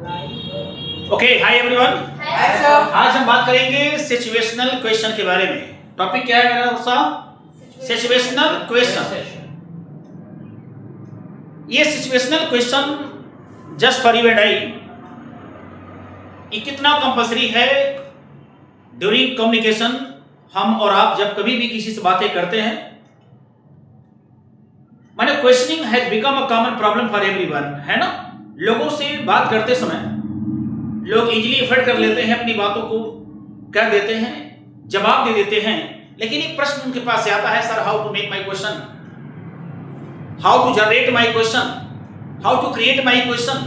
Okay, hi everyone. Hi sir. आज हम बात करेंगे सिचुएशनल क्वेश्चन के बारे में। टॉपिक क्या है मेरा साहब? Situational question. ये situational question just for you and I, ये कितना कंपल्सरी है ड्यूरिंग कम्युनिकेशन। हम और आप जब कभी भी किसी से बातें करते हैं, माने questioning has become a common problem for everyone, है ना। लोगों से बात करते समय लोग इजीली एफर्ट कर लेते हैं, अपनी बातों को कर देते हैं, जवाब दे देते हैं, लेकिन एक प्रश्न उनके पास से आता है, sir how to make my question, how to generate my question, how to create my question,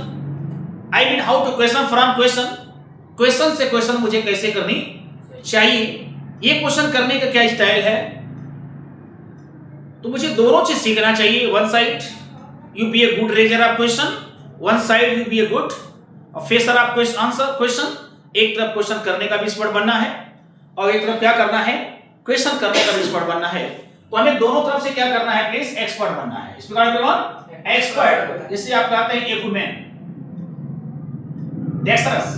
I mean how to question from question, question से क्वेश्चन मुझे कैसे करनी चाहिए, ये क्वेश्चन करने का क्या स्टाइल है। तो मुझे दोनों चीज सीखना चाहिए। One side you be a good raiser of question, one side you be a good facer of answer question. एक तरफ क्वेश्चन करने का भी एक्सपर्ट बनना है और एक तरफ क्या करना है, क्वेश्चन करने का भी एक्सपर्ट बनना है। तो हमें दोनों तरफ से क्या करना है, प्लीज एक्सपर्ट बनना है। इस प्रकार के एक्सपर्ट, जिससे आप कहते हैं एक्यूमेन, डेक्सटरस,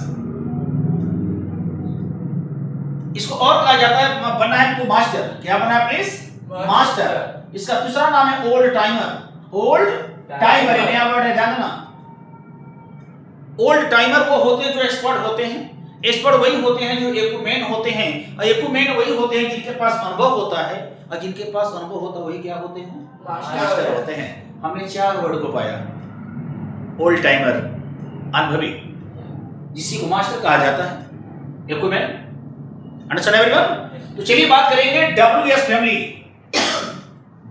इसको और कहा जाता है बनना है को मास्टर। क्या बनना है प्लीज? मास्टर। इसका दूसरा नाम है ओल्ड टाइमर। ओल्ड टाइमर नया वर्ड है, जानना। ओल्ड टाइमर वो होते हैं जो एक्सपर्ट होते हैं। एक्सपर्ट वही होते हैं जो एक्यूमेन होते हैं, और एक्यूमेन वही होते हैं जिनके पास अनुभव होता है, और जिनके पास अनुभव होता है वही क्या होते हैं, मास्टर होते हैं। हमने चार वर्ड को पाया, ओल्ड टाइमर, अनुभवी, जिसी को मास्टर कहा जाता है, एक्यूमेन। Understand everyone? तो चलिए बात करेंगे WH family.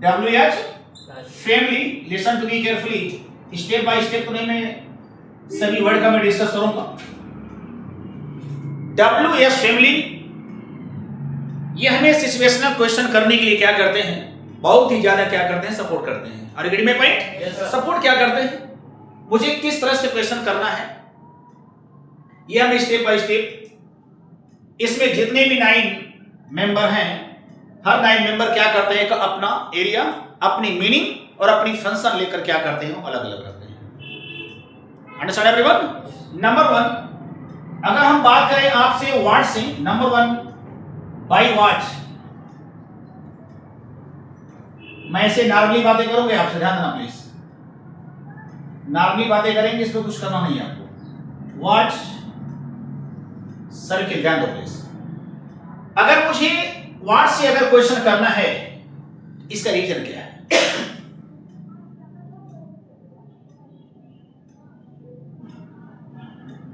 WH family, listen to me carefully, step by step तो नहीं, मैं सभी वर्ड का मैं डिस्कस करूंगा। WH फैमिली, ये हमें सिचुएशनल क्वेश्चन करने के लिए क्या करते हैं, बहुत ही ज्यादा क्या करते हैं, सपोर्ट करते हैं। Are you getting my point? Support क्या करते हैं, मुझे किस तरह से क्वेश्चन करना है, ये हमें स्टेप बाय स्टेप, इसमें जितने भी 9 मेंबर हैं, हर 9 मेंबर क्या करते हैं, अपना एरिया, अपनी मीनिंग और अपनी फंक्शन लेकर क्या करते हैं, अलग अलग करते हैं। Understand everyone? नंबर 1, अगर हम बात करें आपसे व्हाट से, नंबर 1 बाय व्हाट। मैं ऐसे नॉर्मली बातें करूंगा, आपसे ध्यान देना प्लीज, नॉर्मली बातें करेंगे, इसमें कुछ करना नहीं है आपको। व्हाट सर्किल, ध्यान दो प्लीज। अगर मुझे व्हाट से अगर क्वेश्चन करना है, इसका रीजन क्या है?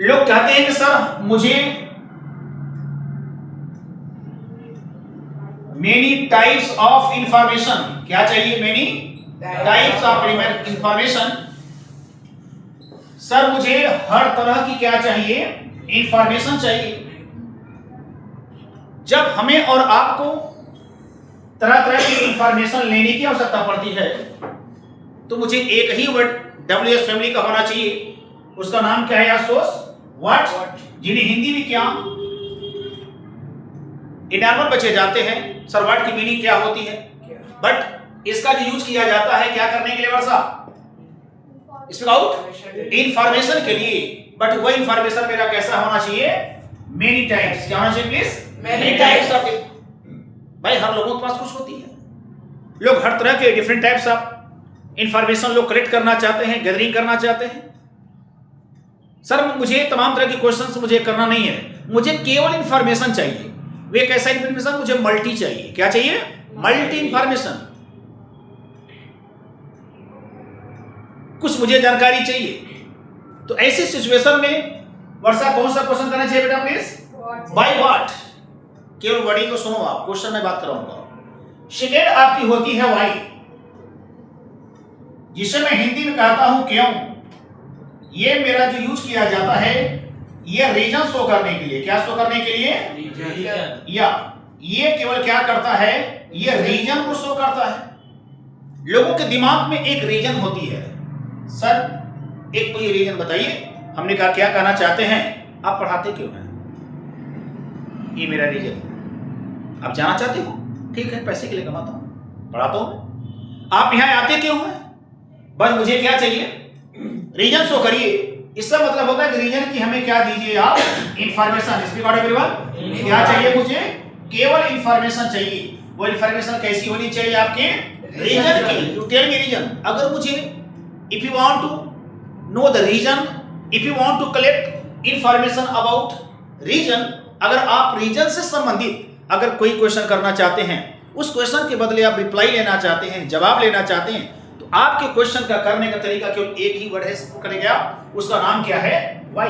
लोग कहते हैं कि सर मुझे मेनी टाइप्स ऑफ इंफॉर्मेशन, क्या चाहिए, many types of information. Sir मुझे हर तरह की क्या चाहिए, इंफॉर्मेशन चाहिए। जब हमें और आपको तरह तरह की इंफॉर्मेशन लेने की आवश्यकता पड़ती है, तो मुझे एक ही वर्ड WH फैमिली का होना चाहिए, उसका नाम क्या है यार, सोर्स, व्हाट, जिन्हें हिंदी में क्या नॉर्मल बच्चे जानते हैं, सर व्हाट की मीनिंग क्या होती है, बट इसका जो यूज किया जाता है क्या करने के लिए, वर्षा, स्पीक आउट, इंफॉर्मेशन के लिए। बट वह इंफॉर्मेशन मेरा कैसा होना चाहिए, मेनी टाइप्स, क्या होना चाहिए प्लीज, मेनी टाइप्स ऑफ। भाई हर लोगों के पास कुछ होती है, लोग हर तरह के डिफरेंट टाइप्स ऑफ इंफॉर्मेशन लोग कलेक्ट करना चाहते हैं, गैदरिंग करना चाहते हैं। सर मुझे तमाम तरह के क्वेश्चंस मुझे करना नहीं है, मुझे केवल इंफॉर्मेशन चाहिए। वे कैसा इंफॉर्मेशन, मुझे मल्टी चाहिए, क्या चाहिए, मल्टी इंफॉर्मेशन, कुछ मुझे जानकारी चाहिए। तो ऐसी सिचुएशन में वर्षा कौन सा क्वेश्चन करना चाहिए बेटा प्लीज, बाय व्हाट। केवल वर्डिंग को सुनो आप, क्वेश्चन में बात कराऊंगा। सेकेंड आपकी होती है वाई, जिसे मैं हिंदी में कहता हूं क्यों। ये मेरा जो यूज किया जाता है, ये रीजन शो करने के लिए, क्या शो करने के लिए, रीजन, या ये केवल क्या करता है, ये रीजन को शो करता है। लोगों के दिमाग में एक रीजन होती है, सर एक कोई रीजन बताइए। हमने कहा क्या कहना चाहते हैं, आप पढ़ाते क्यों हैं, ये मेरा रीजन, आप जाना चाहते हो, ठीक है, पैसे के लिए कमाता हूं, पढ़ाता हूं। आप यहां आते क्यों हैं, बस मुझे क्या चाहिए, रीजन शो करिए। इसका मतलब होता है कि रीजन की हमें क्या दीजिए आप, इंफॉर्मेशन। Speak out everyone. क्या चाहिए मुझे? केवल इंफॉर्मेशन चाहिए। वो इंफॉर्मेशन कैसी होनी चाहिए आपके रीजन की। You tell me reason. अगर मुझे if you want to know the reason, if you want to collect information about reason, अगर आप रीजन से संबंधित अगर कोई क्वेश्चन करना चाहते हैं, उस क्वेश्चन के बदले आप रिप्लाई लेना चाहते हैं, जवाब लेना चाहते हैं, तो आपके क्वेश्चन का करने का तरीका केवल एक ही वर्ड है, करेगा, उसका नाम क्या है? वाई।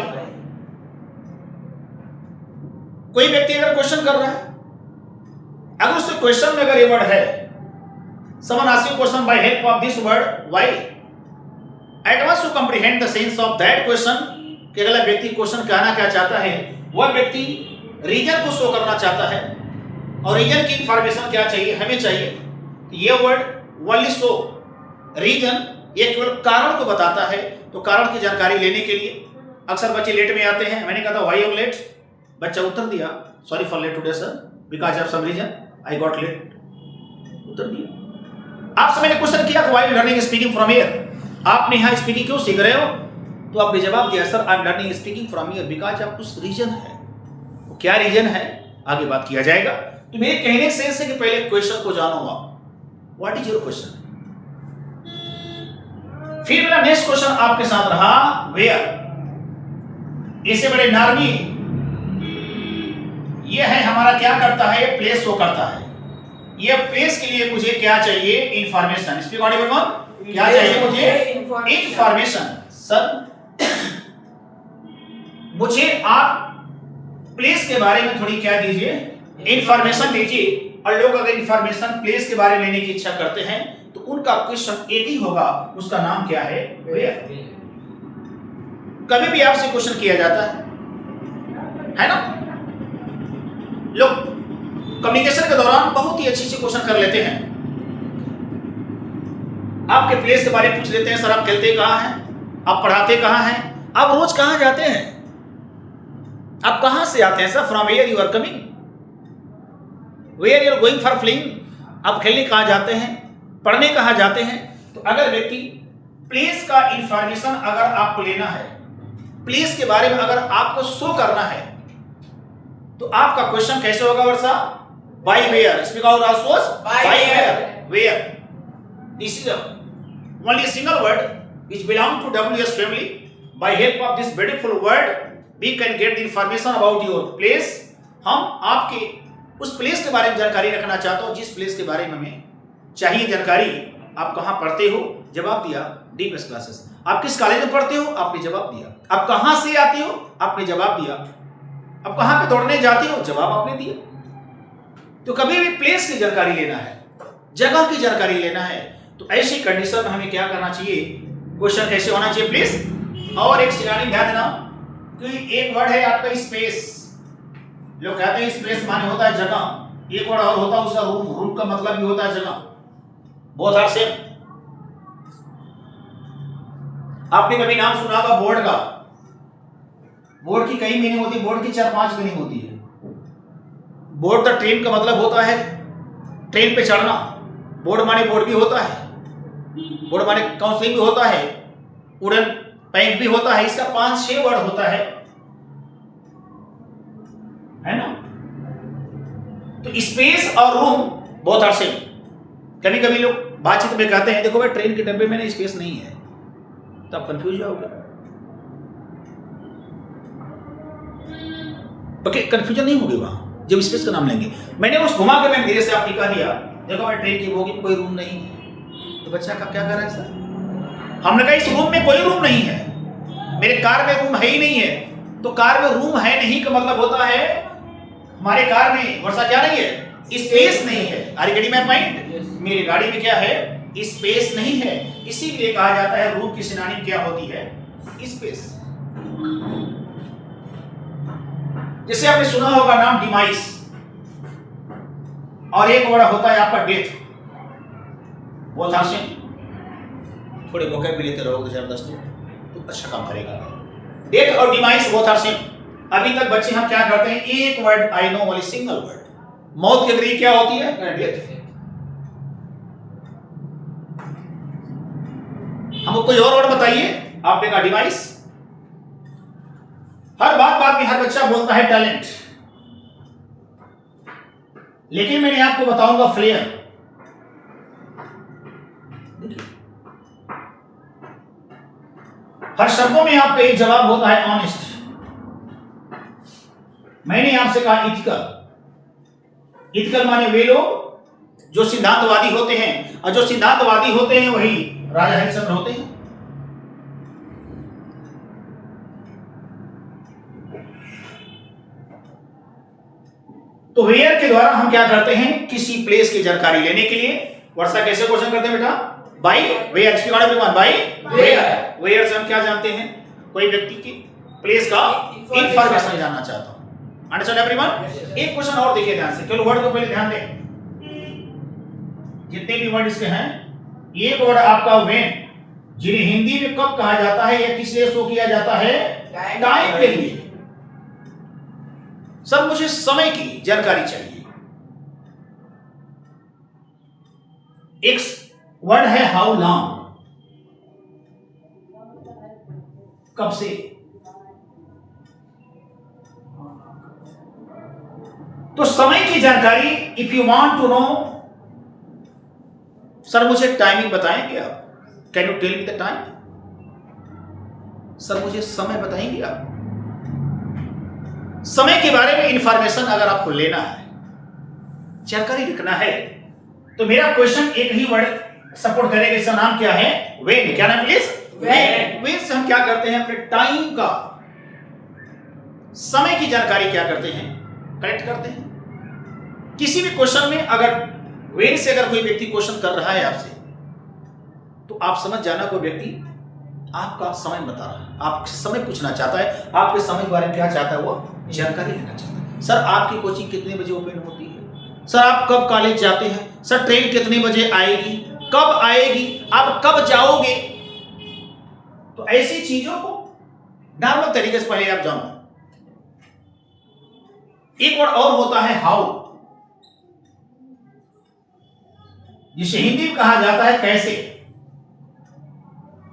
कोई व्यक्ति अगर क्वेश्चन कर रहा है, अगर उसके क्वेश्चन में अगर ये वर्ड है, someone asks you question by help of this word why, at once you comprehend the sense of that question, कि अगला व्यक्ति क्वेश्चन कहना क्या चाहता है, वह व्यक्ति रीजन को शो करना चाहता है, और रीजन की इंफॉर्मेशन क्या चाहिए? हमें चाहिए। ये वर्ड ओनली शो रीजन, ये केवल कारण को बताता है। तो कारण की जानकारी लेने के लिए अक्सर बच्चे लेट में आते हैं। मैंने कहा था व्हाई यू लेट, बच्चा उत्तर दिया sorry for late today sir, because of some reason I got late, उत्तर दिया। आपसे मैंने क्वेश्चन किया why you learning speaking from here, आपने यहाँ स्पीकिंग क्यों सीख रहे हो? तो आपने जवाब दिया sir I am learning speaking from here because of कुछ रीजन है। वो क्या रीजन है आगे बात किया जाएगा। तो मेरे कहने से है कि पहले क्वेश्चन को जानो आप, व्हाट इज योर क्वेश्चन। फिर मेरा नेक्स्ट क्वेश्चन आपके साथ रहा वेयर। इससे बड़े नार्मी, ये है हमारा क्या करता है, प्लेस शो करता है। ये प्लेस के लिए मुझे क्या चाहिए? इंफॉर्मेशन। Speak out everyone. क्या चाहिए मुझे? इंफॉर्मेशन। सर मुझे आप प्लेस के बारे में थोड़ी क्या दीजिए, इंफॉर्मेशन दीजिए। और लोग अगर इंफॉर्मेशन प्लेस के बारे में लेने की इच्छा करते हैं तो उनका क्वेश्चन एक ही होगा, उसका नाम क्या है? वेयर। कभी भी आपसे क्वेश्चन किया जाता है ना, लोग कम्युनिकेशन के दौरान बहुत ही अच्छे से क्वेश्चन कर लेते हैं। आपके प्लेस के बारे में पूछ लेते हैं, सर आप खेलते कहाँ हैं, आप पढ़ाते कहाँ हैं, आप रोज कहाँ जाते हैं, आप कहां से आते हैं? Sir from where you are coming, where you are going for playing, आप खेलने कहां जाते हैं, पढ़ने कहां जाते हैं। तो अगर व्यक्ति प्लेस का इंफॉर्मेशन अगर आपको लेना है, प्लेस के बारे में अगर आपको शो करना है, तो आपका क्वेश्चन कैसे होगा Varsha? By where. Speak out also by where. Where this is only single word which belong to WS family. By help of this beautiful word we can get the information about your place. हम आपके उस place के बारे में जानकारी रखना चाहते हो, जिस प्लेस के बारे में हमें चाहिए जानकारी। आप कहाँ पढ़ते हो? जवाब दिया डीपीएस क्लासेस। आप किस कॉलेज में पढ़ते हो? आपने जवाब दिया। आप कहाँ से आते हो? आपने जवाब दिया। आप कहाँ पे दौड़ने जाते हो? जवाब आपने दिया। तो कभी भी प्लेस की जानकारी लेना है, जगह की जानकारी लेना है, तो ऐसी कंडीशन में हमें क्या करना चाहिए? क्वेश्चन कैसे होना चाहिए प्लीज। और एक सिनानिम ध्यान देना कि एक वर्ड है आपका स्पेस। लोग कहते हैं स्पेस माने होता है जगह, एक वर्ड और होता है उसका रूम। रूम का मतलब भी होता है जगह। Both are same. आपने कभी नाम सुना होगा बोर्ड का? बोर्ड की कई मीनिंग होती है, बोर्ड की 4-5 मीनिंग होती है। बोर्ड द ट्रेन का मतलब होता है ट्रेन पे चढ़ना। बोर्ड माने बोर्ड भी होता है, बोर्ड माने काउंसलिंग भी होता है, उड़न पैंट भी होता है। इसका 5-6 वर्ड होता है ना। तो स्पेस और रूम बहुत आर सेम। कभी कभी लोग बातचीत में कहते हैं देखो भाई ट्रेन के डब्बे में ना स्पेस नहीं है, तो आप कंफ्यूज जाओगे। ओके, कंफ्यूजन नहीं होगी वहां जब स्पेस का नाम लेंगे। मैंने उस घुमा के मैंने धीरे से आपने कह दिया देखो भाई ट्रेन की बोगी में कोई रूम नहीं है, तो बच्चा का क्या कर रहा है सर? हमने कहा इस रूम में कोई रूम नहीं है, मेरे कार में रूम है ही नहीं है। तो कार में रूम है नहीं का मतलब होता है हमारे कार में वर्षा क्या नहीं है? स्पेस नहीं है। Are you getting my point? मेरी गाड़ी में क्या है? स्पेस नहीं है। इसीलिए कहा जाता है रूम की सिनोनिम क्या होती है? स्पेस। जैसे आपने सुना होगा नाम डिमाइस, और एक वर्ड होता है आपका डेथ। वो था से थोड़े वोकैब भी लेते रहोगे जबरदस्त तो अच्छा काम करेगा। डेथ और डिमाइस वो था सेम। अभी तक बच्चे हम क्या करते हैं? एक word I know only single word. मौत की अग्री क्या होती है? डेथ। हमको कोई और वर्ड बताइए। आपने कहा डिवाइस, हर बात में हर बच्चा बोलता है टैलेंट, लेकिन मैंने आपको बताऊंगा फ्लेयर। हर शब्दों में आपका एक जवाब होता है ऑनेस्ट। मैंने आपसे कहा इथिकल। इथिकल माने वे लोग जो सिद्धांतवादी होते हैं, और जो सिद्धांतवादी होते हैं वही राजा हरिश्चंद्र होते हैं। तो वेयर के द्वारा हम क्या करते हैं, किसी प्लेस की जानकारी लेने के लिए वर्षा कैसे क्वेश्चन करते हैं बेटा, by where. Speak out everyone, by where. Where से हम क्या जानते हैं, कोई व्यक्ति की प्लेस का इंफॉर्मेशन जानना चाहता हूं। Understand everyone. एक क्वेश्चन और देखिए ध्यान से, केवल वर्ड को पहले ध्यान दें, जितने भी वर्ड इसके हैं, एक वर्ड आपका व्हेन, जिन्हें हिंदी में कब कहा जाता है या किस लिए शो किया जाता है, टाइम के लिए। सर मुझे समय की जानकारी चाहिए। एक वर्ड है हाउ लॉन्ग, कब से। तो समय की जानकारी, if you want to know, sir मुझे टाइमिंग बताएंगे आप, can you tell me the time. Sir मुझे समय बताएंगे आप। समय के बारे में इंफॉर्मेशन अगर आपको लेना है, जानकारी लिखना है, तो मेरा क्वेश्चन एक ही वर्ड सपोर्ट करेगा, इसका नाम क्या है, व्हेन। क्या नाम प्लीज, व्हेन। व्हेन से हम क्या करते हैं, अपने टाइम का, समय की जानकारी क्या करते हैं, कलेक्ट करते हैं। किसी भी क्वेश्चन में अगर व्हेन से अगर कोई व्यक्ति क्वेश्चन कर रहा है आपसे, तो आप समझ जाना कोई व्यक्ति आपका समय बता रहा है, आपसे समय पूछना चाहता है, आपके समय के बारे में क्या चाहता है, वो जानकारी लेना चाहता है। सर आपकी कोचिंग कितने बजे ओपन होती है, सर आप कब कॉलेज जाते हैं, सर ट्रेन कितने बजे आएगी, कब आएगी, आप कब जाओगे। तो ऐसी चीजों को नॉर्मल तरीके से पहले आप जानो। एक वर्ड और होता है हाउ, जिसे हिंदी में कहा जाता है कैसे।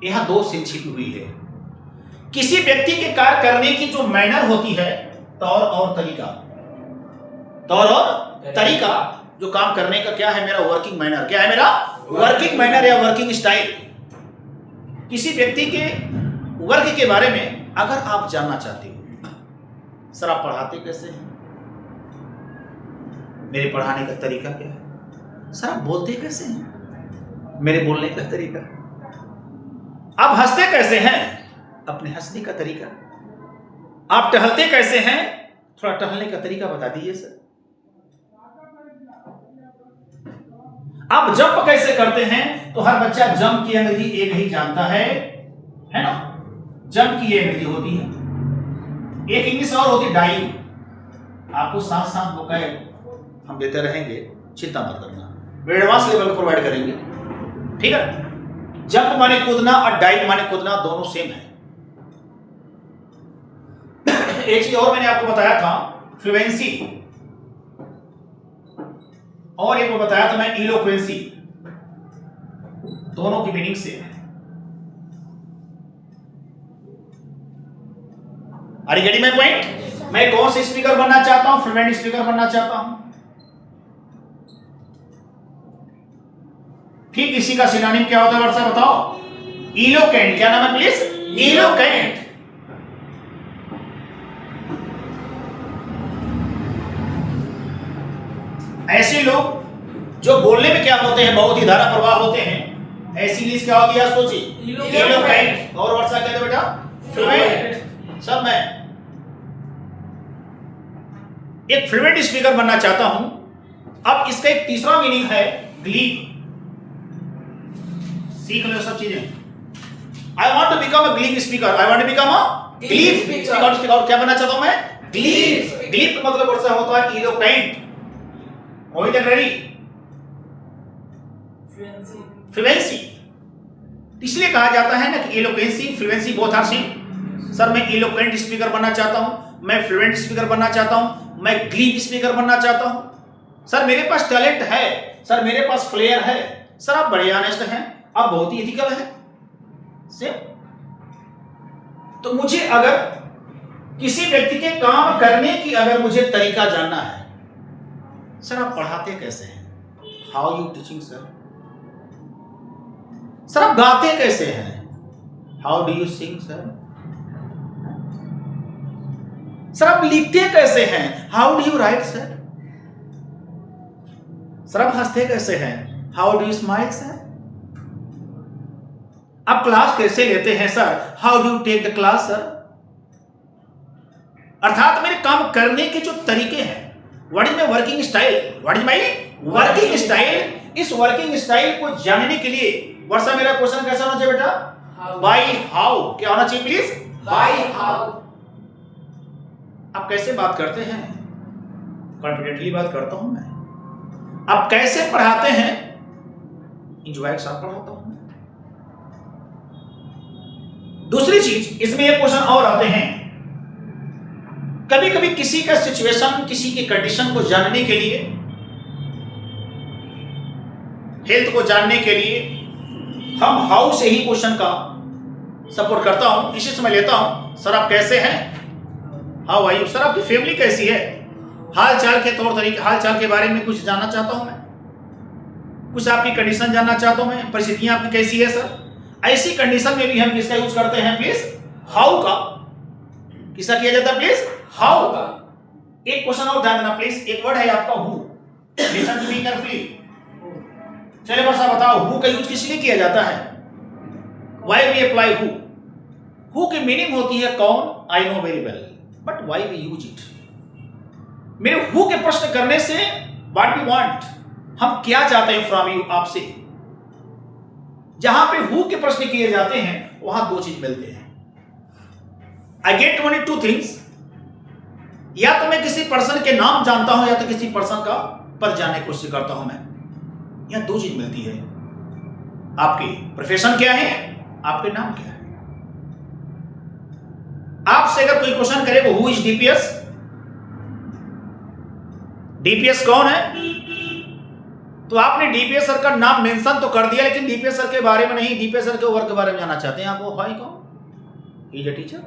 यहां दो से छिपी हुई है। किसी व्यक्ति के कार्य करने की जो मैनर होती है, तौर और तरीका, तौर और तरीका, जो काम करने का क्या है मेरा वर्किंग मैनर, क्या है मेरा वर्किंग मैनर या वर्किंग स्टाइल। किसी व्यक्ति के वर्क के बारे में अगर आप जानना चाहते हो, सर आप पढ़ाते कैसे हैं, मेरे पढ़ाने का तरीका क्या है, सर आप बोलते कैसे हैं, मेरे बोलने का तरीका, आप हंसते कैसे हैं, अपने हंसने का तरीका, आप टहलते कैसे हैं, थोड़ा टहलने का तरीका बता दीजिए सर, आप जंप कैसे करते हैं। तो हर बच्चा जंप की अंग्रेजी एक ही जानता है ना, जंप की अंग्रेजी होती है, एक इंग्लिश और होती डाइव। आपको साथ साथ वोकैब हम देते रहेंगे, चिंता मत करना, एडवांस लेवल प्रोवाइड करेंगे, ठीक है। जंप माने कूदना और डाइव माने कूदना, दोनों सेम है। एक चीज और मैंने आपको बताया था, फ्लुएंसी, और एक को बताया था मैं इलोक्वेंसी, दोनों की मीनिंग सेम है। Are you getting my point. मैं कौन से स्पीकर बनना चाहता हूं, फ्लुएंट स्पीकर बनना चाहता हूं। ठीक इसी का सिनोनिम क्या होता है वर्षा बताओ, इलोक्वेंट। क्या नाम है प्लीज, इलोक्वेंट। ऐसे लोग जो बोलने में क्या होते हैं, बहुत ही धारा प्रवाह होते हैं, ऐसी इंग्लिश क्या होती है सोचिए, इलोक्वेंट। और वर्षा कहते बेटा फ्लुएंट। सब मैं एक फ्लुएंट स्पीकर बनना चाहता हूं। अब इसका एक तीसरा मीनिंग है ग्लीब। सीख लो सब चीजें। I want to become a glib speaker, I want to become a glib speaker. क्या बनना चाहता हूं मैं, ग्लीब। ग्लीब का मतलब वर्षा होता है इलोक्वेंट। Ready, fluency. इसलिए कहा जाता है ना कि eloquency fluency both are same. Sir मैं इलोक्वेंट स्पीकर बनना चाहता हूं, मैं फ्लुएंट स्पीकर बनना चाहता हूं, मैं ग्लीब स्पीकर बनना चाहता हूं। सर मेरे पास टैलेंट है, सर मेरे पास फ्लेयर है, सर आप बड़े ऑनेस्ट हैं, आप बहुत ही एथिकल हैं। सेम। तो मुझे अगर किसी व्यक्ति के काम करने की अगर मुझे तरीका जानना है, सर आप पढ़ाते कैसे हैं? How you teaching sir? Sir आप गाते कैसे हैं? How do you sing sir? Sir आप लिखते कैसे हैं? How do you write sir? Sir आप हंसते कैसे हैं? How do you smile sir? आप क्लास कैसे लेते हैं sir? How do you take the class sir? अर्थात मेरे काम करने के जो तरीके हैं, what is my working style, what is my working style, इस वर्किंग स्टाइल को जानने के लिए वर्षा मेरा क्वेश्चन कैसा होना चाहिए बेटा? By how. क्या होना चाहिए प्लीज? By how. आप कैसे बात करते हैं? कॉन्फिडेंटली बात करता हूं मैं। आप कैसे पढ़ाते हैं? इंजॉय के साथ पढ़ाता हूं मैं। दूसरी चीज, इसमें एक क्वेश्चन और आते हैं, कभी कभी किसी का सिचुएशन, किसी की कंडीशन को जानने के लिए, हेल्थ को जानने के लिए हम हाउ से ही क्वेश्चन का सपोर्ट करता हूं। इसी समय लेता हूं, सर आप कैसे हैं? How are you? सर आपकी फैमिली कैसी है? हाल चाल के तौर तरीके, हाल चाल के बारे में कुछ जानना चाहता हूं मैं, कुछ आपकी कंडीशन जानना चाहता हूं मैं, परिस्थितियां आपकी कैसी है सर? ऐसी कंडीशन में भी हम किसका यूज करते हैं प्लीज? हाउ का। किसका किया जाता है प्लीज? हाउ का। एक क्वेश्चन और ध्यान देना प्लीज, एक वर्ड है आपका who. Listen to me carefully. चलिए वर्षा बताओ, हु का यूज किस लिए किया जाता है? Why we apply who? Who की मीनिंग होती है कौन, I know very well, but why we use it? मेरे हु के प्रश्न करने से व्हाट वी वांट, हम क्या चाहते हैं फ्रॉम यू, आपसे। जहां पे हु के प्रश्न किए जाते हैं वहां दो चीज मिलते हैं। I get only two things, या तो मैं किसी पर्सन के नाम जानता हूं या तो किसी पर्सन का पद जानने की कोशिश करता हूं मैं। यह दो चीज मिलती है, आपकी प्रोफेशन क्या है, आपके नाम क्या है। आपसे अगर कोई क्वेश्चन करे वो हु इज डीपीएस, डीपीएस कौन है, तो आपने डीपीएस सर का नाम मेंशन तो कर दिया, लेकिन डीपीएस सर के बारे में नहीं, डीपीएस सर के वर्क के बारे में जानना चाहते हैं आप। वो हाई कौन, ही इज अ टीचर।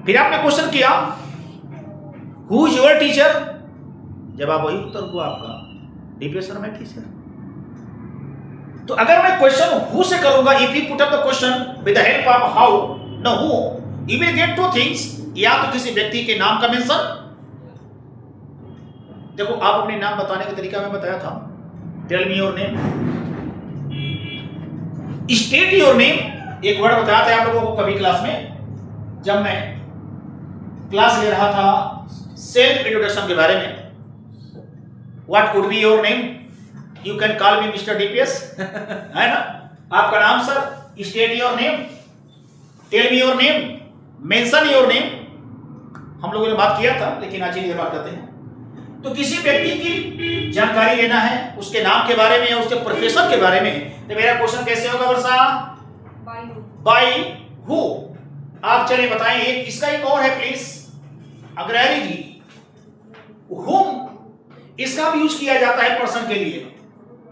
फिर आपने क्वेश्चन किया हु इज योर टीचर, जब आप वही उत्तर हुआ आपका डीपीएस सर मैं टीचर। तो अगर मैं क्वेश्चन हु से करूंगा, if you put up the question with the help of how, know who, you will get two things, या तो किसी व्यक्ति के नाम का मेंशन। देखो आप अपने नाम बताने का तरीका मैं बताया था, tell me your name, state your name, एक वर्ड बताया था आप लोगों को कभी क्लास में, जब मैं क्लास ले रहा था सेल्फ इंट्रोडक्शन के बारे में। What would be your name, you can call me mister DPS, है ना, आपका नाम sir, state your name, tell me your name, mention your name, हम लोगों ने बात किया था, लेकिन आज ये बात करते हैं। तो किसी व्यक्ति की जानकारी लेना है, उसके नाम के बारे में या उसके प्रोफेशन के बारे में, तो मेरा क्वेश्चन कैसे होगा वर्षा? By who. आप चलिए बताएं, एक इसका एक और है प्लीज, अग्रहरी जी, हुम, इसका भी यूज किया जाता है पर्सन के लिए।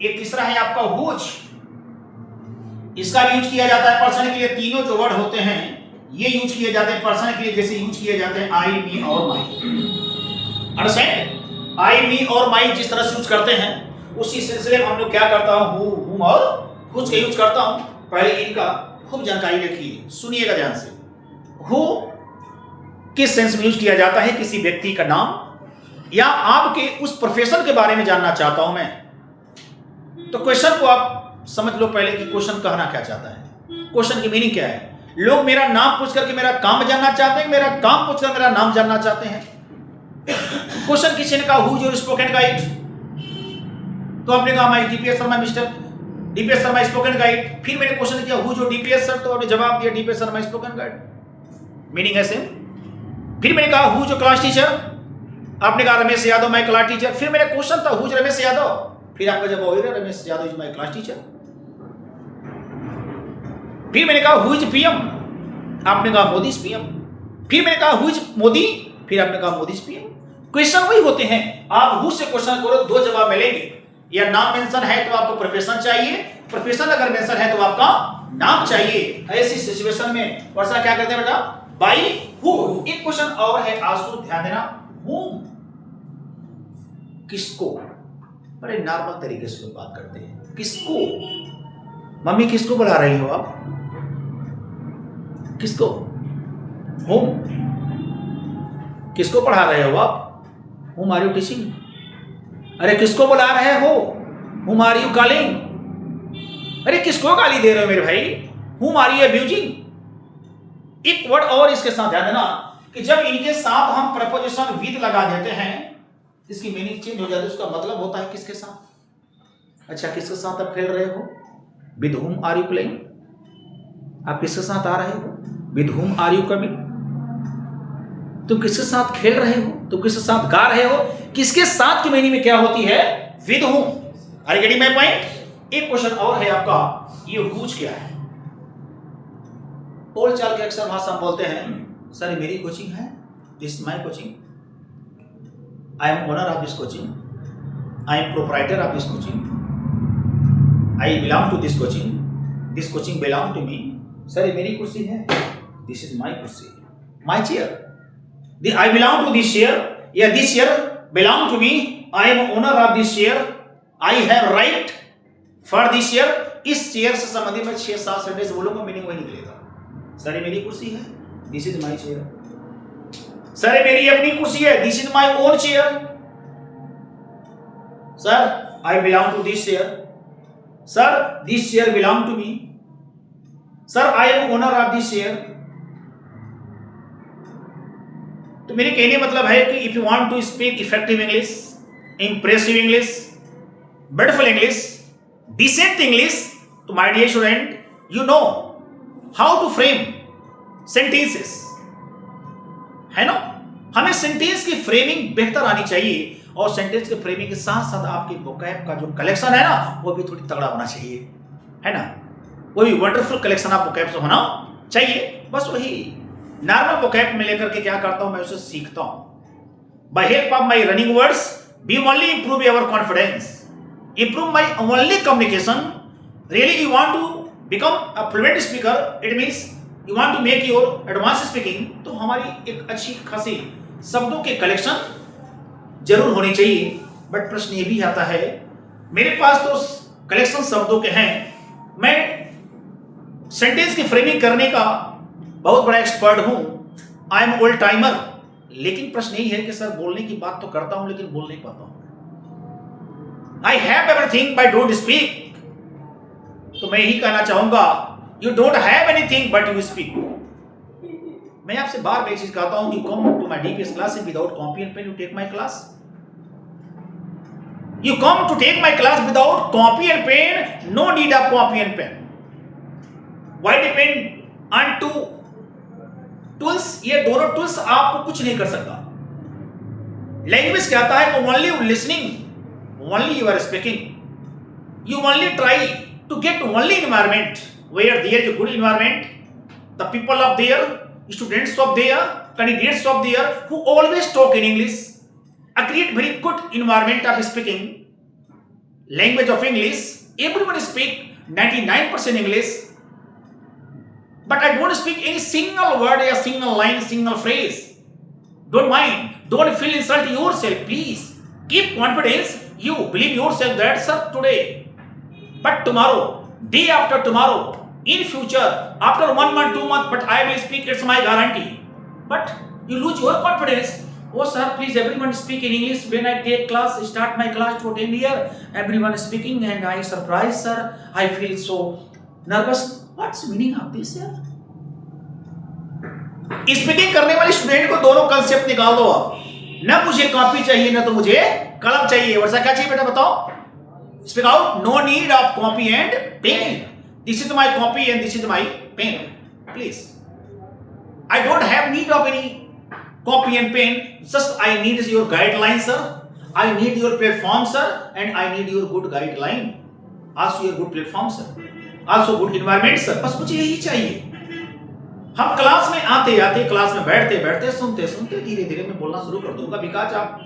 एक तीसरा है आपका हुज, इसका भी यूज किया जाता है पर्सन के लिए। तीनों जो वर्ड होते हैं ये यूज किए जाते हैं पर्सन के लिए, जैसे यूज किए जाते हैं आई, मी और माई। अंडरस्टैंड? आई, मी और माई जिस तरह से यूज करते हैं, उसी सिलसिले में हम लोग क्या करता हूं, हु, हुम और हुज का यूज करता हूं। पहले इनका खूब जानकारी रखिए, सुनिएगा ध्यान से। हु किस सेंस में यूज किया जाता है, किसी व्यक्ति का नाम या आपके उस प्रोफेशन के बारे में जानना चाहता हूं मैं, तो क्वेश्चन को आप समझ लो पहले कि क्वेश्चन कहना क्या चाहता है, क्वेश्चन की मीनिंग क्या है। लोग मेरा नाम पूछ करके मेरा काम जानना चाहते हैं, मेरा काम पूछकर मेरा नाम जानना चाहते हैं। क्वेश्चन किसी ने कहा who is your spoken guide, तो आपने कहा my DPS sir, my mister DPS sir, my spoken guide. फिर मैंने क्वेश्चन किया हु जो डीपीएस सर, तो आपने जवाब दिया DPS sir, my spoken guide, meaning है सेम। फिर मैंने कहा हु जो क्लास टीचर, आपने कहा Ramesh Yadav my class teacher. फिर मेरा क्वेश्चन था हु इज रमेश यादव, फिर आपका जवाब हो गया Ramesh Yadav is my class teacher. फिर मैंने कहा हु इज पीएम, आपने कहा मोदी इज पीएम। फिर मैंने कहा हु इज मोदी, फिर आपने कहा मोदी इज पीएम। क्वेश्चन वही होते हैं, आप हु से क्वेश्चन करो, दो जवाब मिलेंगे। या नाम मेंशन है तो आपको प्रोफेशन चाहिए, प्रोफेशन अगर मेंशन है तो आपका नाम चाहिए। ऐसी सिचुएशन में वर्षा क्या करते हैं बेटा, बाई हु। एक क्वेश्चन और है आंसू, ध्यान देना, whom, किसको। बड़े नॉर्मल तरीके से लोग बात करते हैं, किसको। मम्मी किसको बुला रही हो आप? किसको? whom। किसको पढ़ा रहे हो आप? whom are you teaching? अरे किसको बुला रहे हो? whom are you calling? अरे किसको गाली दे रहे हो मेरे भाई? whom are you abusing? एक वर्ड और इसके साथ ध्यान देना कि जब इनके साथ हम प्रपोजिशन विद लगा देते हैं, इसकी मीनिंग चेंज हो जाती है, उसका मतलब होता है किसके साथ। अच्छा, किसके साथ आप खेल रहे हो? With whom are you playing? आप किसके साथ आ रहे हो? With whom are you coming? तुम किसके साथ खेल रहे हो? तुम किसके साथ गा रहे हो? किसके साथ की मीनिंग में क्या होती है? With whom। Are you getting my point? एक क्वेश्चन और है आपका, ये हुज क्या है? बोल चाल के अक्सर भाषा में बोलते हैं, सर मेरी कोचिंग है, this my coaching, I am owner of this coaching, I am proprietor of this coaching, I belong to this coaching belong to me. Sir ये मेरी कुर्सी है, दिस इज माय कुर्सी, my chair, I belong to this chair, या this chair belong to me, I am owner of this chair, I have right for this chair. इस chair से संबंधित मैं 6-7 सेंटेंस बोलूंगा, मीनिंग वही निकलेगा। सर ये मेरी कुर्सी है, this is my chair. Sir ये मेरी अपनी कुर्सी है, this is my own chair. Sir I belong to this chair, sir this chair belong to me, sir I am owner of this chair. तो मेरे कहने मतलब है कि if you want to speak effective English, impressive English, beautiful English, decent English, तो my dear student, you know how to frame sentences, है ना। हमें सेंटेंस की फ्रेमिंग बेहतर आनी चाहिए, और सेंटेंस के फ्रेमिंग के साथ साथ आपके वोकैब का जो कलेक्शन है ना, वो भी थोड़ी तगड़ा होना चाहिए, है ना। वो भी वंडरफुल कलेक्शन आप वोकैब से होना चाहिए। बस वही नॉर्मल वोकैब में लेकर के क्या करता हूं, मैं उसे सीखता हूं। By help of my running words we only improve your confidence, improve my only communication. Really you want to become a fluent speaker, it means you want to make your advanced speaking, तो हमारी एक अच्छी खासी शब्दों के collection जरूर होनी चाहिए। बट प्रश्न ये भी आता है, मेरे पास तो कलेक्शन शब्दों के हैं, मैं सेंटेंस की फ्रेमिंग करने का बहुत बड़ा एक्सपर्ट हूं, आई एम ओल्ड टाइमर, लेकिन प्रश्न यही है कि सर बोलने की बात तो करता हूं लेकिन बोल नहीं पाता हूं। I have everything but don't speak। तो मैं यही कहना चाहूंगा, you don't have anything but you speak। मैं आपसे बार बार एक चीज कहता हूं कि come to my DPS class without copy and pen, you take my class। You come to take my class without copy and pen, no need of copy and pen। Why depend on two tools? ये दोनों tools आपको कुछ नहीं कर सकता। Language कहता है only listening, only you are speaking, you only try to get only environment where there is a good environment, the people of there, students of there, candidates of there who always talk in English, I create very good environment of speaking language of English, everyone speak 99% English, but I don't speak any single word, a single line, single phrase. Don't mind, don't feel insult yourself, please keep confidence, you believe yourself that sir today, but tomorrow, day after tomorrow, in future, after 1 month, 2 months, but I will speak, it's my guarantee. But you lose your confidence. Oh sir, please everyone speak in English. When I take class, start my class to attend here, everyone is speaking and I surprised sir, I feel so nervous। What's meaning of this sir? Speaking करने वाले student को दोनों concept निकाल दो आप, ना मुझे copy चाहिए ना तो मुझे कलम चाहिए। वर्षा क्या चाहिए बेटा बताओ? Speak out, no need of copy and pen, this is my copy and this is my pen, please I don't have need of any copy and pen, just I need your guideline sir, I need your platform sir, and I need your good guideline, also your good platform sir, also good environment sir. बस मुझे यही चाहिए। हम class में आते आते, class में बैठते बैठते, सुनते सुनते धीरे धीरे मैं बोलना शुरू कर दूंगा, बिकॉज आप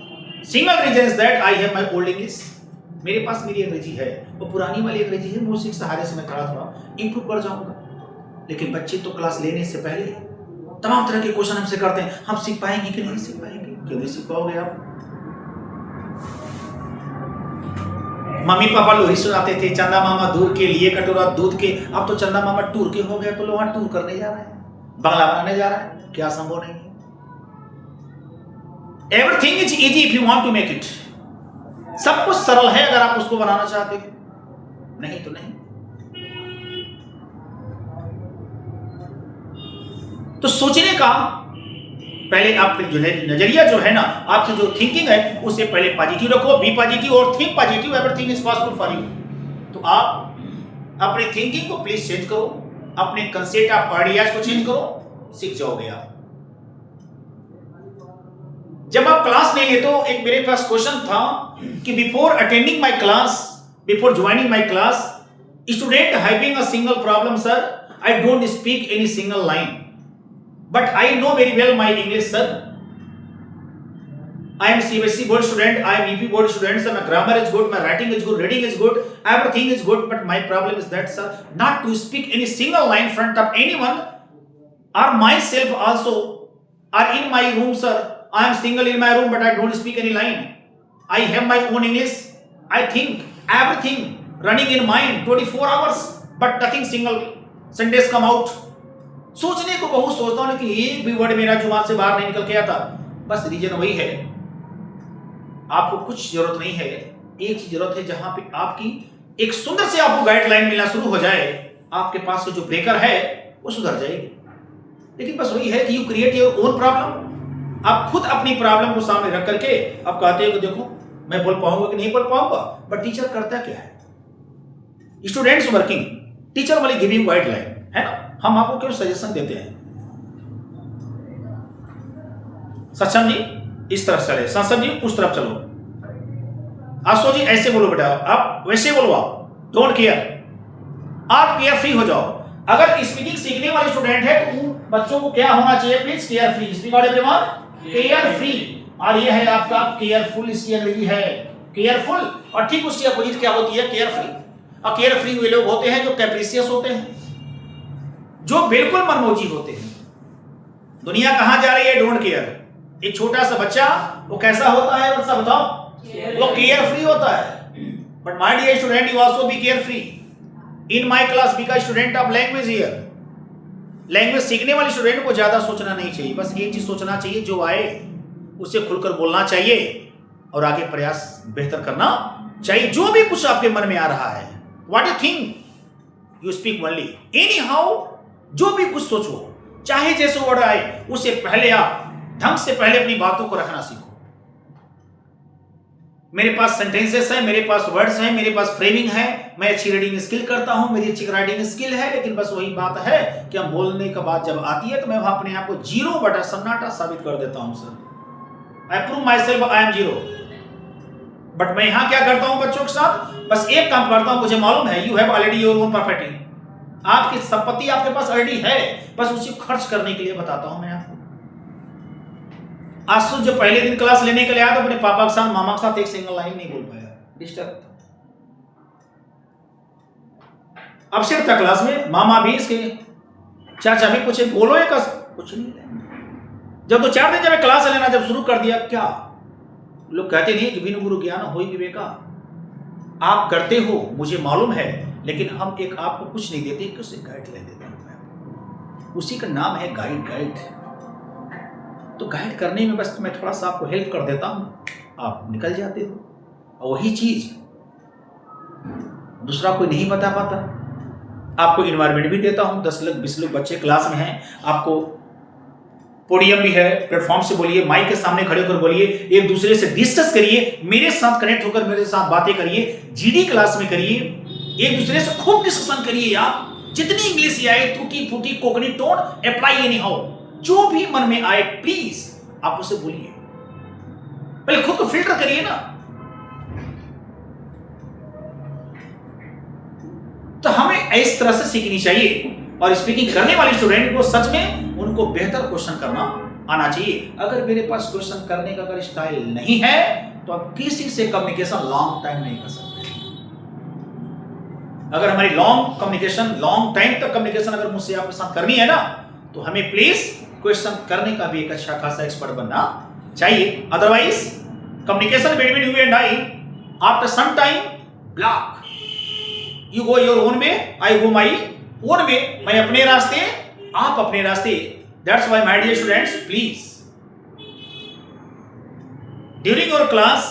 single reason is that I have my old English, मेरे पास मेरी अंग्रेजी है, वो पुरानी वाली अंग्रेजी है, वो उसी के सहारे से मैं थोड़ा थोड़ा इंप्रूव कर जाऊंगा। लेकिन बच्चे तो क्लास लेने से पहले तमाम तरह के क्वेश्चन हमसे करते हैं, हम सीख पाएंगे कि नहीं सीख पाएंगे? क्यों नहीं सीख पाओगे आप? मम्मी पापा लोरी सुनाते थे, चंदा मामा दूर के लिए कटोरा दूध के। अब तो चंदा मामा टूर के हो गए, तो लोग वहां टूर करने जा रहे हैं, बंगला बनाने जा रहा है। क्या संभव नहीं है? Everything is easy if you want to make it. सब कुछ सरल है अगर आप उसको बनाना चाहते हो, नहीं तो नहीं। तो सोचने का पहले आपके जो नजरिया जो है ना, आपकी जो थिंकिंग है, उसे पहले पॉजिटिव रखो, बी पॉजिटिव और think positive, everything is possible for you. तो आप अपनी थिंकिंग को प्लीज चेंज करो, अपने कंसेप्ट ऑफ आइडियाज को चेंज करो, सीख जाओगे आप। जब आप क्लास नहीं लेते, तो एक मेरे पास क्वेश्चन था कि before attending my class, before joining my class, student having a single problem, sir I don't speak any single line, but I know very well my English, sir. I am CBSE board student, I am EP board student, sir. My grammar is good, my writing is good, reading is good, everything is good, but my problem is that, sir, not to speak any single line in front of anyone or myself also, or in my room, sir. I am single in my room, but I don't speak any line. I have my own English. I think everything running in mind 24 hours, but nothing single sentence come out. सोचने को बहुत सोचता हूं, लेकिन एक भी word मेरा जुबान से बाहर नहीं निकल के आता। बस रीजन वही है, आपको कुछ जरूरत नहीं है, एक चीज जरूरत है, जहां पे आपकी एक सुंदर से आपको गाइडलाइन मिलना शुरू हो जाए, आपके पास जो ब्रेकर है वो सुधर जाएगी। लेकिन बस वही है कि you create your own problem. आप खुद अपनी प्रॉब्लम को सामने रख करके आप कहते हो कि देखो मैं बोल पाऊंगा कि नहीं बोल पाऊंगा, बट टीचर करता क्या है? स्टूडेंट्स वर्किंग, टीचर वाली गिविंग गाइडलाइन है ना, हम आपको क्यों सजेशन देते हैं? सक्षम जी इस तरफ चले, संसद जी उस तरफ चलो, आशो जी ऐसे बोलो बेटा, आप वैसे बोलो, आप डोंट केयर, आप केयर फ्री हो जाओ। अगर स्पीकिंग सीखने वाले स्टूडेंट है तो बच्चों को क्या होना चाहिए? Please care free. Speak out everyone, care free. और ये है आपका केयरफुल, इसकी अंग्रेजी है केयरफुल, और ठीक उसकी अपोजिट क्या होती है? Care free. और केयर फ्री वे लोग होते हैं जो कैप्रिशियस होते हैं, जो बिल्कुल मनमौजी होते हैं। दुनिया कहां जा रही है? Don't care. एक छोटा सा बच्चा वो कैसा होता है बच्चा बताओ? वो केयर फ्री होता है। But my dear student, you also be care free. In my class because student of language here, language सीखने वाले स्टूडेंट को ज्यादा सोचना नहीं चाहिए, बस एक चीज सोचना चाहिए, जो आए उसे खुलकर बोलना चाहिए और आगे प्रयास बेहतर करना चाहिए। जो भी कुछ आपके मन में आ रहा है, what you think you speak only, any how, जो भी कुछ सोचो, चाहे जैसे वर्ड आए, उससे पहले आप ढंग से पहले अपनी बातों को रखना सीखो। मेरे पास सेंटेंसेस हैं, मेरे पास वर्ड्स हैं, मेरे पास फ्रेमिंग है, मैं अच्छी रीडिंग स्किल करता हूं, मेरी अच्छी राइटिंग स्किल है, लेकिन बस वही बात है कि हम बोलने का बात जब आती है तो मैं वहां अपने आप को जीरो बटा सन्नाटा साबित कर देता हूं। Sir I prove my self I am zero. But मैं यहां क्या करता हूं बच्चों के साथ? बस एक काम करता हूं, मुझे मालूम है you have already your own property, आपकी संपत्ति आपके पास ऑलरेडी है, बस उसे खर्च करने के लिए बताता हूं मैं आपको। आशु जब पहले दिन क्लास लेने के लिए आया तो अपने पापा के साथ, मामा के साथ एक सिंगल लाइन नहीं बोल पाया, डिस्टर्ब। अब सिर्फ था क्लास में, मामा भी इसके चाचा भी पूछे बोलो एक कुछ नहीं। जब तो 4 दिन जब क्लास लेना जब शुरू कर दिया, क्या लोग कहते नहीं कि बिनु गुरु ज्ञान होई विवेका। आप करते हो मुझे मालूम है, लेकिन हम एक आपको कुछ नहीं देते, किसी गाइडलाइन देते हैं, उसी का नाम है गाइड। तो गाइड करने में बस मैं थोड़ा सा आपको हेल्प कर देता हूं, आप निकल जाते हो। और वही चीज दूसरा कोई नहीं बता पाता। आपको इन्वायरमेंट भी देता हूं, 10 लोग 20 लोग बच्चे क्लास में हैं, आपको पोडियम भी है, प्लेटफॉर्म से बोलिए, माइक के सामने खड़े होकर बोलिए, एक दूसरे से डिस्कस करिए, मेरे साथ कनेक्ट होकर मेरे साथ बातें करिए, जीडी क्लास में करिए, एक दूसरे से खूब डिस्कशन करिए। आप जितनी इंग्लिश आए, टूटी फूटी Konkani tone apply any how, जो भी मन में आए प्लीज आप उसे बोलिए। पहले खुद को फिल्टर करिए ना। तो हमें इस तरह से सीखनी चाहिए, और स्पीकिंग करने वाले स्टूडेंट को सच में उनको बेहतर क्वेश्चन करना आना चाहिए। अगर मेरे पास क्वेश्चन करने का अगर स्टाइल नहीं है तो आप किसी से कम्युनिकेशन लॉन्ग टाइम नहीं कर सकते। अगर हमारी लॉन्ग टाइम तक कम्युनिकेशन अगर मुझसे आपके साथ करनी है ना, तो हमें प्लीज क्वेश्चन करने का भी एक अच्छा खासा एक्सपर्ट बनना चाहिए, otherwise communication between you and I after some time block. You go your own way, I go my own way, मैं अपने रास्ते, आप अपने रास्ते। That's why my dear students, please during your class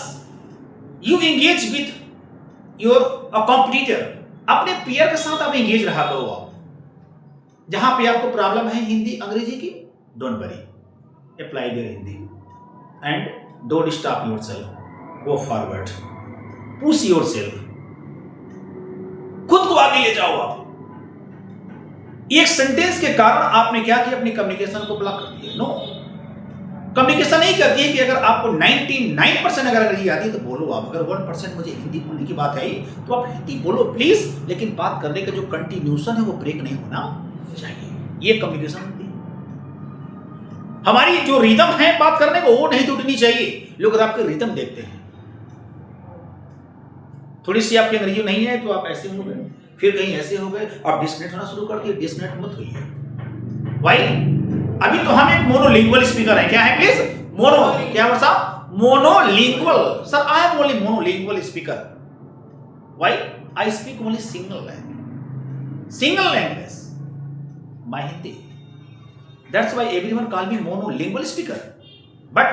you engage with your competitor, अपने peer के साथ आप एंगेज रहा करो। आप जहां पे आपको प्रॉब्लम है हिंदी अंग्रेजी की, don't worry, apply there Hindi and don't stop yourself, go forward, push yourself, खुद को आगे ले जाओ। आप एक सेंटेंस के कारण आपने क्या किया, अपनी कम्युनिकेशन को ब्लॉक कर दिया। नो, कम्युनिकेशन नहीं करती है कि अगर आपको 99% अगर अंग्रेजी आती है तो बोलो आप, अगर 1% मुझे हिंदी बोलने की बात आई तो आप हिंदी बोलो प्लीज, लेकिन बात करने का जो कंटिन्यूशन है वो ब्रेक नहीं होना चाहिए। ये कम्युनिकेशन होती है। हमारी जो रिदम है बात करने को वो नहीं टूटनी चाहिए। लोग आपके रिदम देखते हैं, थोड़ी सी आपकी अंग्रेजी नहीं है तो आप ऐसे हो गए, फिर कहीं ऐसे हो गए, आप डिस्कनेक्ट होना शुरू कर दिए। डिस्कनेक्ट मत होइए। वाई, अभी तो हम एक मोनोलिंगुअल स्पीकर है। क्या है प्लीज? मोनो, क्या Varsha? Monolingual. Sir I am only monolingual speaker. Why? I speak only single language, my Hindi. That's why everyone call me monolingual speaker. But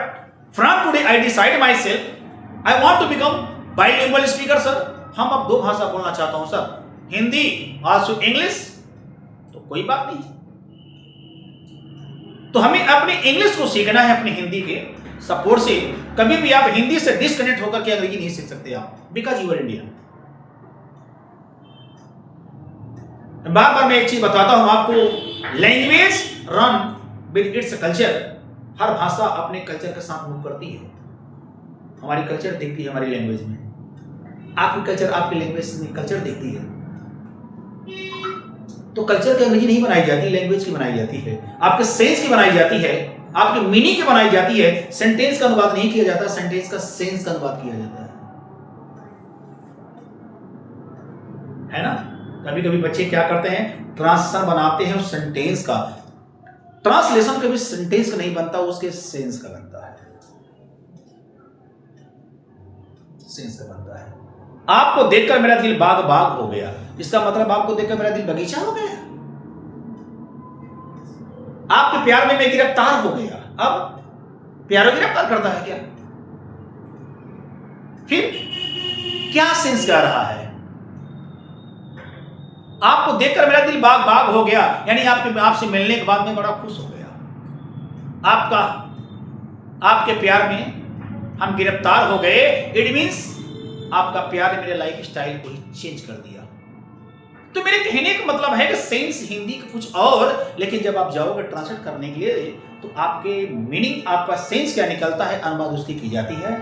from today I decide my self I want to become bilingual speaker. Sir हम अब 2 भाषा बोलना चाहता हूं sir, Hindi also English. तो कोई बात नहीं, तो हमें अपने इंग्लिश को सीखना है अपने हिंदी के सपोर्ट से। कभी भी आप हिंदी से डिस्कनेक्ट होकर के अंग्रेजी नहीं सीख सकते आप, बिकॉज यू आर इंडियन। बार बार मैं एक चीज बताता हूं आपको, language run with its culture. हर भाषा अपने कल्चर के साथ मूव करती है। हमारी कल्चर दिखती है हमारी लैंग्वेज में, आपकी कल्चर आपकी लैंग्वेज में कल्चर दिखती है। तो कल्चर की अंग्रेजी नहीं बनाई जाती, लैंग्वेज की बनाई जाती है, आपके सेंस की बनाई जाती है, आपकी मीनिंग की बनाई जाती है। सेंटेंस का अनुवाद नहीं किया जाता, सेंटेंस का सेंस का अनुवाद किया जाता है ना। कभी कभी बच्चे क्या करते हैं, ट्रांसलेशन बनाते हैं उस सेंटेंस का। ट्रांसलेशन कभी सेंटेंस का नहीं बनता, उसके सेंस का बनता है, सेंस का बनता है। आपको देखकर मेरा दिल बाग बाग हो गया, इसका मतलब आपको देखकर मेरा दिल बगीचा हो गया। आपके प्यार में मैं गिरफ्तार हो गया। अब प्यार गिरफ्तार करता है क्या? फिर क्या सेंस गा रहा है? आपको देखकर मेरा दिल बाग बाग हो गया, यानी आपसे मिलने के बाद मैं बड़ा खुश हो गया। आपके प्यार में हम गिरफ्तार हो गए। इट मींस आपका प्यार ने मेरे लाइफ स्टाइल को ही चेंज कर दिया। तो मेरे कहने का मतलब है कि सेंस हिंदी का कुछ और, लेकिन जब आप जाओगे ट्रांसलेट करने के लिए तो आपके मीनिंग, आपका सेंस क्या निकलता है, अनुवाद उसकी की जाती है,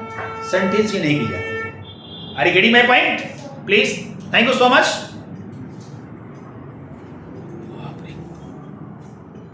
सेंटेंस की नहीं की जाती है। Are you getting my point? Please, thank you so much.